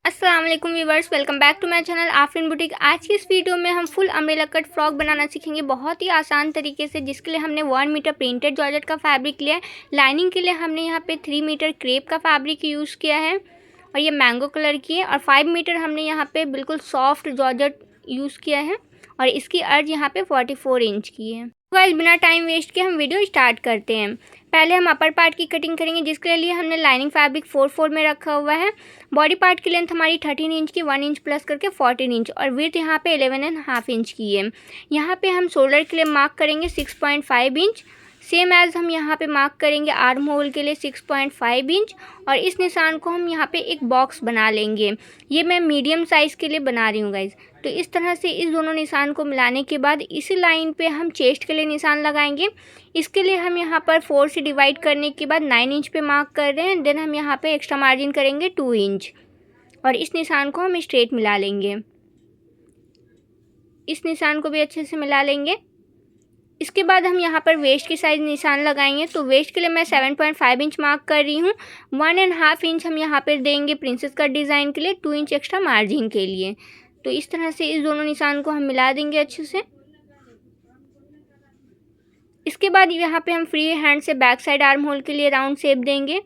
अस्सलाम वालेकुम viewers, welcome back to my channel Afreen boutique. आज की इस वीडियो में हम फुल अम्ब्रेला कट फ्रॉक बनाना सीखेंगे बहुत ही आसान तरीके से, जिसके लिए हमने 1 मीटर प्रिंटेड जॉर्जेट का फैब्रिक लिया है। लाइनिंग के लिए हमने यहाँ पे 3 मीटर क्रेप का फैब्रिक यूज़ किया है और ये मैंगो कलर की है। और 5 मीटर हमने यहाँ पे बिल्कुल सॉफ्ट जॉर्जेट यूज़ किया है और इसकी अर्ज यहाँ पे 44 इंच की है। तो गाइस बिना टाइम वेस्ट के हम वीडियो स्टार्ट करते हैं। पहले हम अपर पार्ट की कटिंग करेंगे, जिसके लिए हमने लाइनिंग फैब्रिक 4-4 में रखा हुआ है। बॉडी पार्ट की लेंथ हमारी 13 इंच की, 1 इंच प्लस करके 14 इंच और विड्थ यहाँ पे 11.5 इंच की है। यहाँ पे हम शोल्डर के लिए मार्क करेंगे 6.5 इंच, सेम एज हम यहाँ पे मार्क करेंगे आर्म होल के लिए 6.5 इंच। और इस निशान को हम यहाँ पे एक बॉक्स बना लेंगे। ये मैं मीडियम साइज़ के लिए बना रही हूँ गाइज। तो इस तरह से इस दोनों निशान को मिलाने के बाद इसी लाइन पे हम चेस्ट के लिए निशान लगाएंगे। इसके लिए हम यहाँ पर 4 से डिवाइड करने के बाद 9 इंच पे मार्क कर रहे हैं। देन हम यहाँ पे एक्स्ट्रा मार्जिन करेंगे 2 इंच और इस निशान को हम स्ट्रेट मिला लेंगे। इस निशान को भी अच्छे से मिला लेंगे। इसके बाद हम यहाँ पर वेस्ट की साइज निशान लगाएंगे। तो वेस्ट के लिए मैं 7.5 इंच मार्क कर रही हूँ। 1.5 इंच हम यहाँ पर देंगे प्रिंसेस कट डिज़ाइन के लिए, 2 इंच एक्स्ट्रा मार्जिन के लिए। तो इस तरह से इस दोनों निशान को हम मिला देंगे अच्छे से। इसके बाद यहाँ पे हम फ्री हैंड से बैक साइड आर्म होल के लिए राउंड शेप देंगे।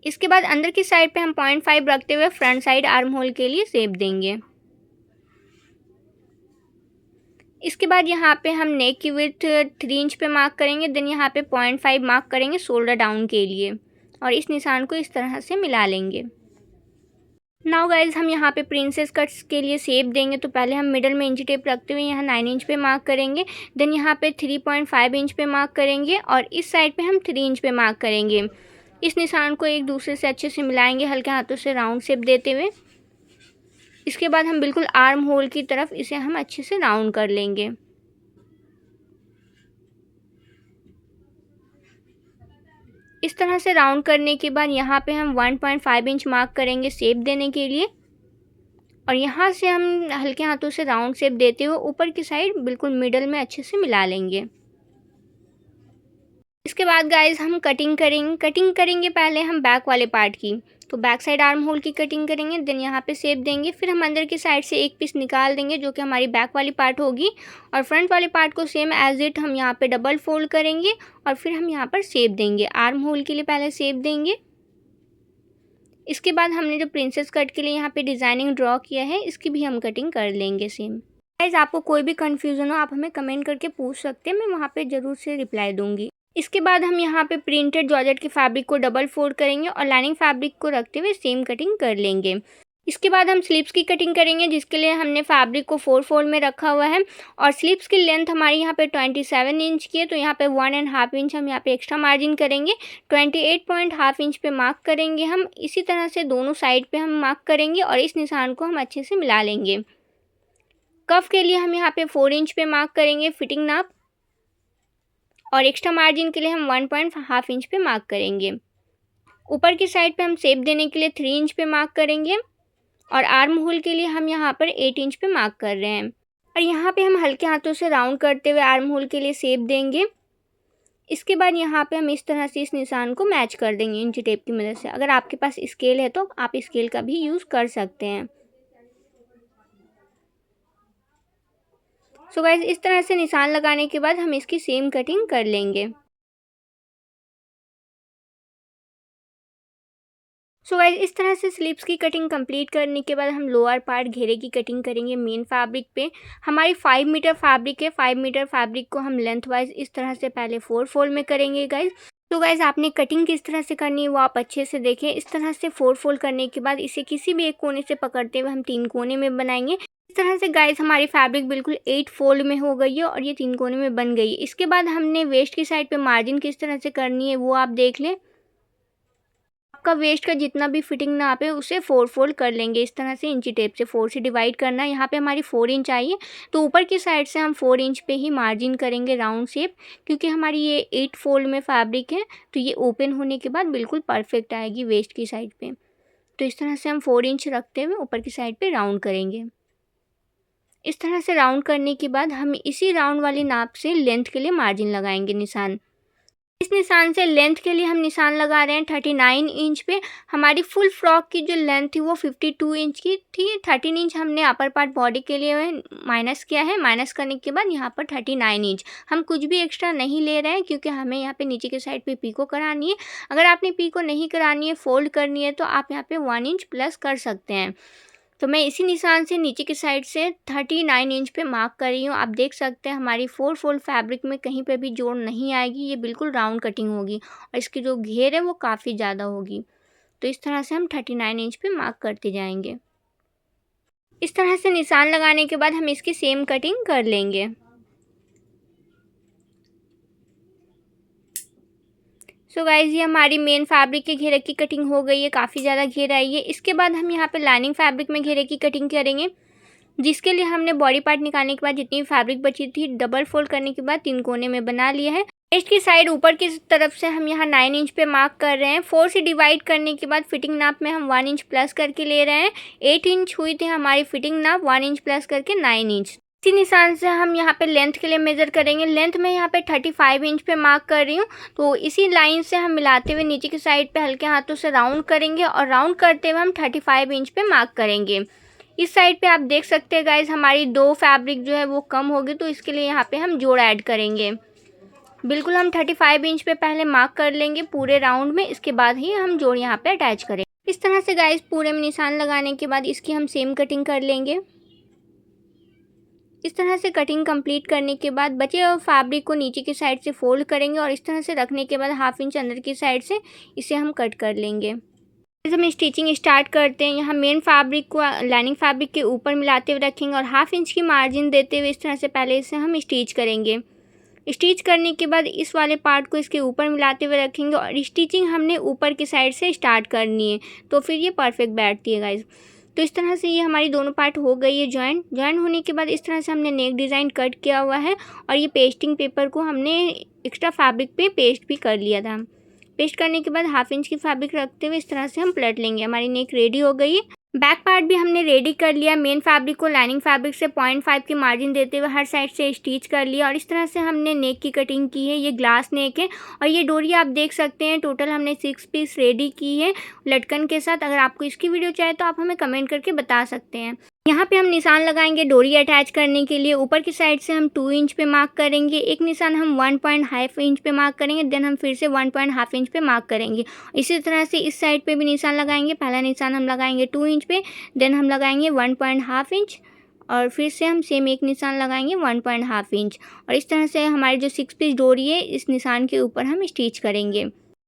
इसके बाद अंदर की साइड पे हम 0.5 रखते हुए फ्रंट साइड आर्म होल के लिए शेप देंगे। इसके बाद यहाँ पे हम नेक की विड्थ 3 इंच पे मार्क करेंगे। देन यहाँ पे 0.5 मार्क करेंगे शोल्डर डाउन के लिए और इस निशान को इस तरह से मिला लेंगे। नाउ गाइज हम यहाँ पे प्रिंसेस कट्स के लिए शेप देंगे। तो पहले हम मिडल में इंची टेप रखते हुए यहाँ 9 इंच पे मार्क करेंगे। देन यहाँ पे 3.5 इंच पे मार्क करेंगे और इस साइड पे हम 3 इंच पे मार्क करेंगे। इस निशान को एक दूसरे से अच्छे से मिलाएंगे हल्के हाथों से राउंड शेप देते हुए। इसके बाद हम बिल्कुल आर्म होल की तरफ इसे हम अच्छे से राउंड कर लेंगे। इस तरह से राउंड करने के बाद यहाँ पे हम 1.5 इंच मार्क करेंगे शेप देने के लिए और यहाँ से हम हल्के हाथों से राउंड शेप देते हुए ऊपर की साइड बिल्कुल मिडल में अच्छे से मिला लेंगे। इसके बाद गाइस हम कटिंग करेंगे पहले हम बैक वाले पार्ट की। तो बैक साइड आर्म होल की कटिंग करेंगे। देन यहाँ पे शेप देंगे। फिर हम अंदर की साइड से एक पीस निकाल देंगे जो कि हमारी बैक वाली पार्ट होगी और फ्रंट वाले पार्ट को सेम एज इट हम यहाँ पे डबल फोल्ड करेंगे और फिर हम यहाँ पर शेप देंगे। आर्म होल के लिए पहले शेप देंगे। इसके बाद हमने जो प्रिंसेस कट के लिए यहाँ पे डिज़ाइनिंग ड्रॉ किया है, इसकी भी हम कटिंग कर लेंगे सेम। गाइस आपको कोई भी कन्फ्यूज़न हो आप हमें कमेंट करके पूछ सकते हैं, मैं वहाँ पे ज़रूर से रिप्लाई दूँगी। इसके बाद हम यहाँ पे प्रिंटेड जॉर्जेट के फैब्रिक को डबल फोल्ड करेंगे और लाइनिंग फैब्रिक को रखते हुए सेम कटिंग कर लेंगे। इसके बाद हम स्लीव्स की कटिंग करेंगे, जिसके लिए हमने फैब्रिक को 4 फोल्ड में रखा हुआ है और स्लीव्स की लेंथ हमारी यहाँ पे 27 इंच की है। तो यहाँ पे 1.5 इंच हम यहाँ पे एक्स्ट्रा मार्जिन करेंगे। 28.5 इंच पे मार्क करेंगे हम। इसी तरह से दोनों साइड पे हम मार्क करेंगे और इस निशान को हम अच्छे से मिला लेंगे। कफ के लिए हम यहाँ पे 4 इंच पे मार्क करेंगे फिटिंग नाप और एक्स्ट्रा मार्जिन के लिए हम 1.5 इंच पे मार्क करेंगे। ऊपर की साइड पे हम शेप देने के लिए 3 इंच पे मार्क करेंगे और आर्म होल के लिए हम यहाँ पर 8 इंच पे मार्क कर रहे हैं और यहाँ पे हम हल्के हाथों से राउंड करते हुए आर्म होल के लिए शेप देंगे। इसके बाद यहाँ पे हम इस तरह से इस निशान को मैच कर देंगे इंची टेप की मदद से। अगर आपके पास स्केल है तो आप स्केल का भी यूज़ कर सकते हैं। सो गाइस इस तरह से निशान लगाने के बाद हम इसकी सेम कटिंग कर लेंगे। सो गाइस इस तरह से स्लीव्स की कटिंग कंप्लीट करने के बाद हम लोअर पार्ट घेरे की कटिंग करेंगे मेन फैब्रिक पे। हमारी 5 मीटर फैब्रिक है। 5 मीटर फैब्रिक को हम लेंथ वाइज इस तरह से पहले 4 फोल्ड में करेंगे गाइस। तो गाइस आपने कटिंग किस तरह से करनी है वो आप अच्छे से देखें। इस तरह से 4 फोल्ड करने के बाद इसे किसी भी एक कोने से पकड़ते हुए हम 3 कोने में बनाएंगे। इस तरह से गाइस हमारी फैब्रिक बिल्कुल 8 फोल्ड में हो गई है और ये 3 कोने में बन गई है। इसके बाद हमने वेस्ट की साइड पे मार्जिन किस तरह से करनी है वो आप देख लें। आपका वेस्ट का जितना भी फिटिंग ना पे उसे 4 फोल्ड कर लेंगे इस तरह से इंची टेप से 4 से डिवाइड करना है। यहाँ पे हमारी 4 इंच आई है तो ऊपर की साइड से हम 4 इंच पे ही मार्जिन करेंगे राउंड शेप, क्योंकि हमारी ये 8 फोल्ड में फैब्रिक है तो ये ओपन होने के बाद बिल्कुल परफेक्ट आएगी वेस्ट की साइड पे। तो इस तरह से हम 4 इंच रखते हुए ऊपर की साइड पे राउंड करेंगे। इस तरह से राउंड करने के बाद हम इसी राउंड वाली नाप से लेंथ के लिए मार्जिन लगाएंगे निशान। इस निशान से लेंथ के लिए हम निशान लगा रहे हैं 39 इंच पे। हमारी फुल फ्रॉक की जो लेंथ थी वो 52 इंच की थी। 13 इंच हमने अपर पार्ट बॉडी के लिए माइनस किया है। माइनस करने के बाद यहाँ पर 39 इंच, हम कुछ भी एक्स्ट्रा नहीं ले रहे हैं क्योंकि हमें यहाँ पे नीचे के साइड पे पीको करानी है। अगर आपने पीको नहीं करानी है, फोल्ड करनी है, तो आप यहाँ पे 1 इंच प्लस कर सकते हैं। तो मैं इसी निशान से नीचे की साइड से 39 इंच पे मार्क कर रही हूँ। आप देख सकते हैं हमारी 4 फोल्ड फैब्रिक में कहीं पे भी जोड़ नहीं आएगी, ये बिल्कुल राउंड कटिंग होगी और इसकी जो घेर है वो काफ़ी ज़्यादा होगी। तो इस तरह से हम 39 इंच पे मार्क करते जाएंगे। इस तरह से निशान लगाने के बाद हम इसकी सेम कटिंग कर लेंगे। सो गाइज़, ये हमारी मेन फैब्रिक के घेरे की कटिंग हो गई है, काफ़ी ज़्यादा घेर आई है। इसके बाद हम यहाँ पे लाइनिंग फैब्रिक में घेरे की कटिंग करेंगे, जिसके लिए हमने बॉडी पार्ट निकालने के बाद जितनी फैब्रिक बची थी डबल फोल्ड करने के बाद 3 कोने में बना लिया है। वेस्ट की साइड ऊपर की तरफ से हम यहाँ 9 इंच पे मार्क कर रहे हैं। 4 से डिवाइड करने के बाद फिटिंग नाप में हम 1 इंच प्लस करके ले रहे हैं। 8 इंच हुई थी हमारी फिटिंग नाप, 1 इंच प्लस करके 9 इंच। इसी निशान से हम यहाँ पे लेंथ के लिए मेज़र करेंगे। लेंथ में यहाँ पे 35 इंच पे मार्क कर रही हूँ। तो इसी लाइन से हम मिलाते हुए नीचे की साइड पे हल्के हाथों से राउंड करेंगे और राउंड करते हुए हम 35 इंच पे मार्क करेंगे। इस साइड पे आप देख सकते हैं गाइज, हमारी 2 फैब्रिक जो है वो कम होगी, तो इसके लिए यहाँ पे हम जोड़ ऐड करेंगे। बिल्कुल हम 35 इंच पे पहले मार्क कर लेंगे पूरे राउंड में, इसके बाद ही हम जोड़ यहाँ पे अटैच करेंगे। इस तरह से गाइज पूरे में निशान लगाने के बाद इसकी हम सेम कटिंग कर लेंगे। इस तरह से कटिंग कंप्लीट करने के बाद बचे हुए फैब्रिक को नीचे की साइड से फोल्ड करेंगे और इस तरह से रखने के बाद 1/2 इंच अंदर की साइड से इसे हम कट कर लेंगे। हम स्टिचिंग स्टार्ट करते हैं। यहाँ मेन फैब्रिक को लाइनिंग फैब्रिक के ऊपर मिलाते हुए रखेंगे और 1/2 इंच की मार्जिन देते हुए इस तरह से पहले इसे हम स्टिच करेंगे। स्टिच करने के बाद इस वाले पार्ट को इसके ऊपर मिलाते हुए रखेंगे और स्टिचिंग हमने ऊपर की साइड से स्टार्ट करनी है, तो फिर ये परफेक्ट बैठती है गाइज। तो इस तरह से ये हमारी दोनों पार्ट हो गई है ज्वाइन होने के बाद इस तरह से हमने नेक डिज़ाइन कट किया हुआ है और ये पेस्टिंग पेपर को हमने एक्स्ट्रा फैब्रिक पे पेस्ट भी कर लिया था। पेस्ट करने के बाद 1/2 इंच की फैब्रिक रखते हुए इस तरह से हम पलट लेंगे। हमारी नेक रेडी हो गई है। बैक पार्ट भी हमने रेडी कर लिया। मेन फैब्रिक को लाइनिंग फैब्रिक से 0.5 की मार्जिन देते हुए हर साइड से स्टिच कर लिया और इस तरह से हमने नेक की कटिंग की है। ये ग्लास नेक है और ये डोरी आप देख सकते हैं टोटल हमने 6 पीस रेडी की है लटकन के साथ। अगर आपको इसकी वीडियो चाहिए तो आप हमें कमेंट करके बता सकते हैं। यहाँ पे हम निशान लगाएंगे डोरी अटैच करने के लिए। ऊपर की साइड से हम 2 इंच पे मार्क करेंगे, एक निशान हम 1.5 इंच पे मार्क करेंगे, देन हम फिर से 1.5 इंच पे मार्क करेंगे। इसी तरह से इस साइड पे भी निशान लगाएंगे। पहला निशान हम लगाएंगे 2 इंच पे, देन हम लगाएंगे 1.5 इंच और फिर से हम सेम एक निशान लगाएंगे 1.5 इंच और इस तरह से हमारी जो 6 पीस डोरी है इस निशान के ऊपर हम स्टिच करेंगे।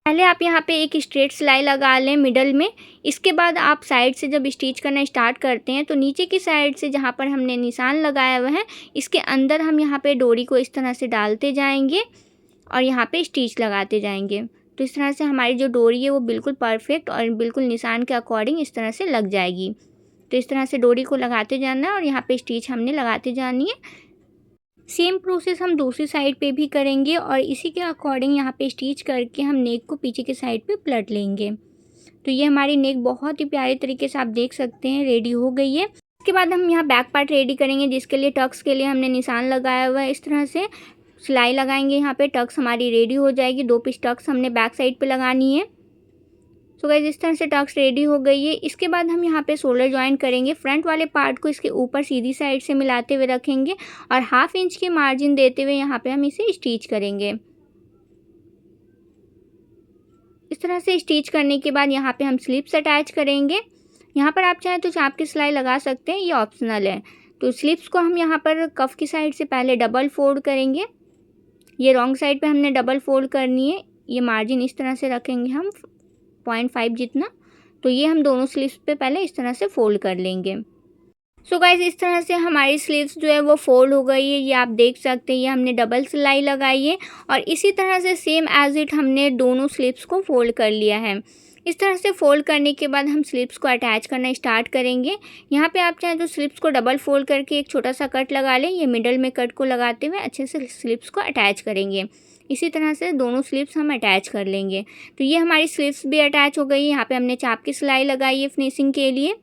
पहले आप यहाँ पे एक स्ट्रेट सिलाई लगा लें मिडल में। इसके बाद आप साइड से जब स्टिच करना स्टार्ट करते हैं तो नीचे की साइड से जहाँ पर हमने निशान लगाया हुआ है इसके अंदर हम यहाँ पे डोरी को इस तरह से डालते जाएंगे और यहाँ पे स्टिच लगाते जाएंगे। तो इस तरह से हमारी जो डोरी है वो बिल्कुल परफेक्ट और बिल्कुल निशान के अकॉर्डिंग इस तरह से लग जाएगी। तो इस तरह से डोरी को लगाते जाना है और यहाँ पे स्टिच हमने लगाते जानी है। सेम प्रोसेस हम दूसरी साइड पे भी करेंगे और इसी के अकॉर्डिंग यहाँ पे स्टिच करके हम नेक को पीछे के साइड पे पलट लेंगे। तो ये हमारी नेक बहुत ही प्यारे तरीके से आप देख सकते हैं रेडी हो गई है। इसके बाद हम यहाँ बैक पार्ट रेडी करेंगे, जिसके लिए टक्स के लिए हमने निशान लगाया हुआ है। इस तरह से सिलाई लगाएंगे, यहाँ पे टक्स हमारी रेडी हो जाएगी। 2 पीस टक्स हमने बैक साइड पे लगानी है। तो गाइस इस तरह से टक्स रेडी हो गई है। इसके बाद हम यहाँ पे शोल्डर ज्वाइन करेंगे। फ्रंट वाले पार्ट को इसके ऊपर सीधी साइड से मिलाते हुए रखेंगे और 1/2 इंच की मार्जिन देते हुए यहाँ पे हम इसे स्टिच करेंगे। इस तरह से स्टिच करने के बाद यहाँ पे हम स्लिप्स अटैच करेंगे। यहाँ पर आप चाहें तो चाप की सिलाई लगा सकते हैं, ये ऑप्शनल है। तो स्लिप्स को हम यहाँ पर कफ की साइड से पहले डबल फोल्ड करेंगे। ये रॉन्ग साइड पे हमने डबल फोल्ड करनी है। ये मार्जिन इस तरह से रखेंगे हम 0.5 जितना। तो ये हम दोनों स्लीव्स पे पहले इस तरह से फोल्ड कर लेंगे। सो गाइस इस तरह से हमारी स्लीव्स जो है वो फोल्ड हो गई है। ये आप देख सकते हैं ये हमने डबल सिलाई लगाई है और इसी तरह से सेम एज इट हमने दोनों स्लीव्स को फोल्ड कर लिया है। इस तरह से फोल्ड करने के बाद हम स्लीव्स को अटैच करना स्टार्ट करेंगे। यहाँ पे आप चाहें तो स्लीव्स को डबल फोल्ड करके एक छोटा सा कट लगा लें। ये मिडल में कट को लगाते हुए अच्छे से स्लीव्स को अटैच करेंगे। इसी तरह से दोनों स्लीव्स हम अटैच कर लेंगे। तो ये हमारी स्लीव्स भी अटैच हो गई है। यहाँ पे हमने चाप की सिलाई लगाई है फिनिशिंग के लिए।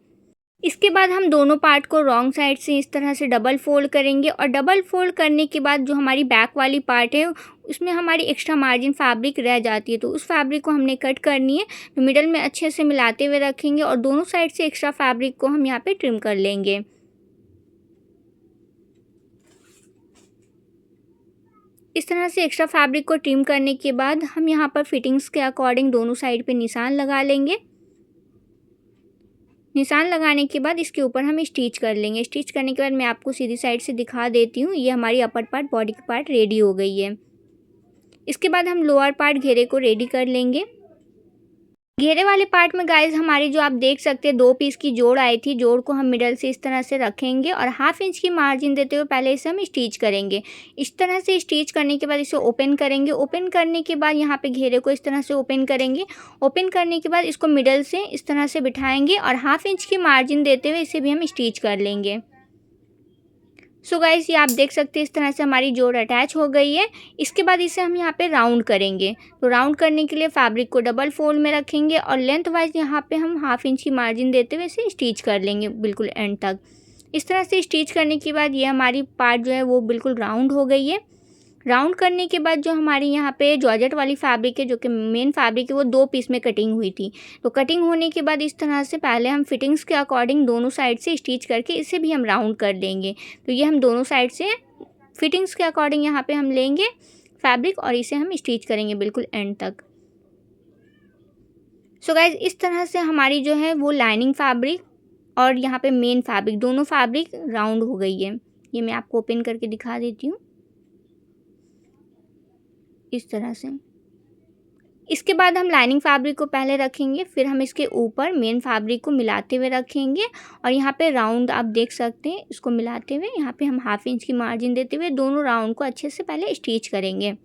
इसके बाद हम दोनों पार्ट को रॉन्ग साइड से इस तरह से डबल फोल्ड करेंगे और डबल फोल्ड करने के बाद जो हमारी बैक वाली पार्ट है उसमें हमारी एक्स्ट्रा मार्जिन फैब्रिक रह जाती है, तो उस फैब्रिक को हमने कट करनी है। तो मिडल में अच्छे से मिलाते हुए रखेंगे और दोनों साइड से एक्स्ट्रा फैब्रिक को हम यहाँ पे ट्रिम कर लेंगे। इस तरह से एक्स्ट्रा फैब्रिक को ट्रिम करने के बाद हम यहाँ पर फिटिंग्स के अकॉर्डिंग दोनों साइड पे निशान लगा लेंगे। निशान लगाने के बाद इसके ऊपर हम स्टिच कर लेंगे। स्टिच करने के बाद मैं आपको सीधी साइड से दिखा देती हूँ। ये हमारी अपर पार्ट, बॉडी की पार्ट रेडी हो गई है। इसके बाद हम लोअर पार्ट घेरे को रेडी कर लेंगे। घेरे वाले पार्ट में गाइज हमारी जो आप देख सकते हैं 2 पीस की जोड़ आई थी। जोड़ को हम मिडल से इस तरह से रखेंगे और 1/2 इंच की मार्जिन देते हुए पहले इसे हम स्टिच करेंगे। इस तरह से स्टिच करने के बाद इसे ओपन करेंगे। ओपन करने के बाद यहाँ पे घेरे को इस तरह से ओपन करेंगे। ओपन करने के बाद इसको मिडल से इस तरह से बिठाएंगे और 1/2 इंच की मार्जिन देते हुए इसे भी हम स्टिच कर लेंगे। सो गाइस, ये आप देख सकते हैं इस तरह से हमारी जोड़ अटैच हो गई है। इसके बाद इसे हम यहाँ पे राउंड करेंगे। तो राउंड करने के लिए फैब्रिक को डबल फोल्ड में रखेंगे और लेंथ वाइज यहाँ पे हम 1/2 इंच की मार्जिन देते हुए इसे स्टिच कर लेंगे बिल्कुल एंड तक। इस तरह से स्टिच करने के बाद ये हमारी पार्ट जो है वो बिल्कुल राउंड हो गई है। राउंड करने के बाद जो हमारी यहाँ पे जॉर्जेट वाली फैब्रिक है, जो कि मेन फैब्रिक है, वो 2 पीस में कटिंग हुई थी। तो कटिंग होने के बाद इस तरह से पहले हम फिटिंग्स के अकॉर्डिंग दोनों साइड से स्टिच करके इसे भी हम राउंड कर लेंगे। तो ये हम दोनों साइड से फिटिंग्स के अकॉर्डिंग यहाँ पे हम लेंगे फैब्रिक और इसे हम स्टिच करेंगे बिल्कुल एंड तक। सो गाइज, इस तरह से हमारी जो है वो लाइनिंग फैब्रिक और यहाँ पे मेन फैब्रिक दोनों फैब्रिक राउंड हो गई है। ये मैं आपको ओपन करके दिखा देती हूँ इस तरह से। इसके बाद हम लाइनिंग फैब्रिक को पहले रखेंगे, फिर हम इसके ऊपर मेन फैब्रिक को मिलाते हुए रखेंगे और यहाँ पे राउंड आप देख सकते हैं, इसको मिलाते हुए यहाँ पे हम 1/2 इंच की मार्जिन देते हुए दोनों राउंड को अच्छे से पहले स्टिच करेंगे।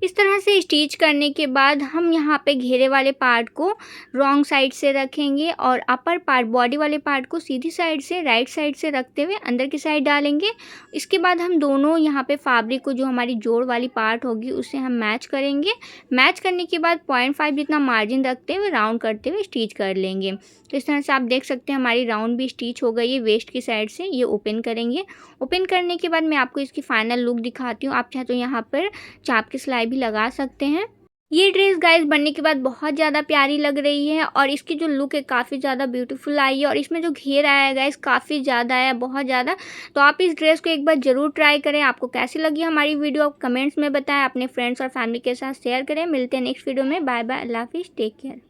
इस तरह से स्टिच करने के बाद हम यहाँ पे घेरे वाले पार्ट को रॉन्ग साइड से रखेंगे और अपर पार्ट, बॉडी वाले पार्ट को सीधी साइड से राइट साइड से रखते हुए अंदर की साइड डालेंगे। इसके बाद हम दोनों यहाँ पे फैब्रिक को, जो हमारी जोड़ वाली पार्ट होगी, उससे हम मैच करेंगे। मैच करने के बाद 0.5 जितना मार्जिन रखते हुए राउंड करते हुए स्टिच कर लेंगे। तो इस तरह से आप देख सकते हैं हमारी राउंड भी स्टिच हो गई है वेस्ट की साइड से। ये ओपन करेंगे। ओपन करने के बाद मैं आपको इसकी फाइनल लुक दिखाती हूँ। आप चाहे तो यहाँ पर चाप की सिलाई भी लगा सकते हैं। ये ड्रेस गाइस बनने के बाद बहुत ज़्यादा प्यारी लग रही है और इसकी जो लुक है काफ़ी ज़्यादा ब्यूटीफुल आई है और इसमें जो घेर आया है गाइस काफ़ी ज़्यादा है, बहुत ज़्यादा। तो आप इस ड्रेस को एक बार ज़रूर ट्राई करें। आपको कैसी लगी हमारी वीडियो आप कमेंट्स में बताएं, अपने फ्रेंड्स और फैमिली के साथ शेयर करें। मिलते हैं नेक्स्ट वीडियो में। बाय बाय, अल्लाह हाफिज़, टेक केयर।